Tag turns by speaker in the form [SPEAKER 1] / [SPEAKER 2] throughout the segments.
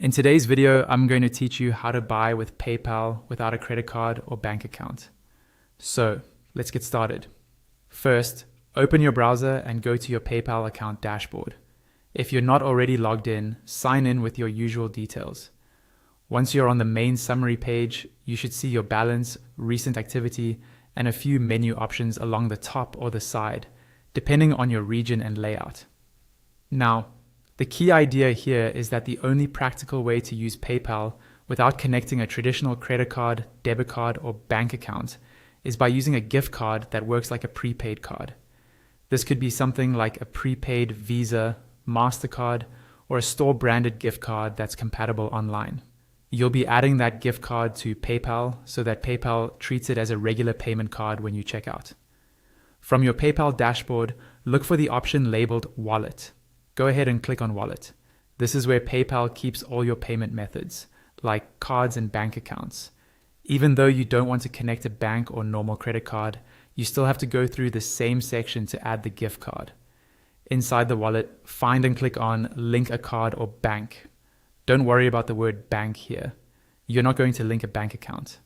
[SPEAKER 1] In today's video, I'm going to teach you how to buy with PayPal without a credit card or bank account. So let's get started. First, open your browser and go to your PayPal account dashboard. If you're not already logged in, sign in with your usual details. Once you're on the main summary page, you should see your balance, recent activity, and a few menu options along the top or the side, depending on your region and layout. Now, the key idea here is that the only practical way to use PayPal without connecting a traditional credit card, debit card, or bank account is by using a gift card that works like a prepaid card. This could be something like a prepaid Visa, MasterCard, or a store-branded gift card that's compatible online. You'll be adding that gift card to PayPal so that PayPal treats it as a regular payment card when you check out. From your PayPal dashboard, look for the option labeled Wallet. Go ahead and click on Wallet. This is where PayPal keeps all your payment methods, like cards and bank accounts. Even though you don't want to connect a bank or normal credit card, you still have to go through the same section to add the gift card. Inside the wallet, find and click on Link a Card or Bank. Don't worry about the word bank here. You're not going to link a bank account.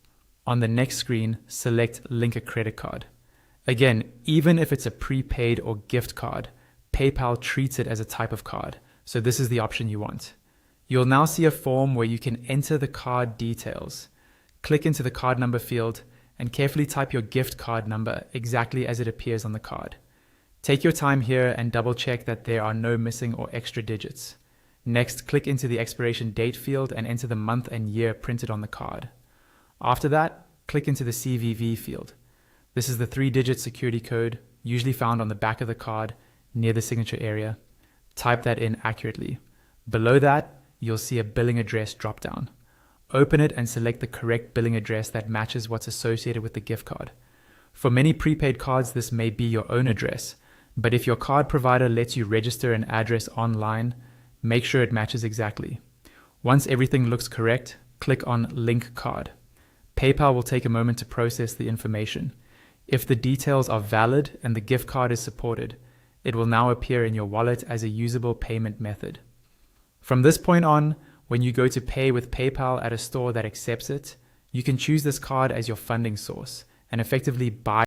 [SPEAKER 1] On the next screen, select Link a Credit Card. Again, even if it's a prepaid or gift card, PayPal treats it as a type of card, so this is the option you want. You'll now see a form where you can enter the card details. Click into the card number field and carefully type your gift card number exactly as it appears on the card. Take your time here and double check that there are no missing or extra digits. Next, click into the expiration date field and enter the month and year printed on the card. After that, click into the CVV field. This is the 3-digit security code, usually found on the back of the card, near the signature area. Type that in accurately. Below that, you'll see a billing address dropdown. Open it and select the correct billing address that matches what's associated with the gift card. For many prepaid cards, this may be your own address, but if your card provider lets you register an address online, make sure it matches exactly. Once everything looks correct, click on Link Card. PayPal will take a moment to process the information. If the details are valid and the gift card is supported, it will now appear in your wallet as a usable payment method. From this point on, when you go to pay with PayPal at a store that accepts it, you can choose this card as your funding source and effectively buy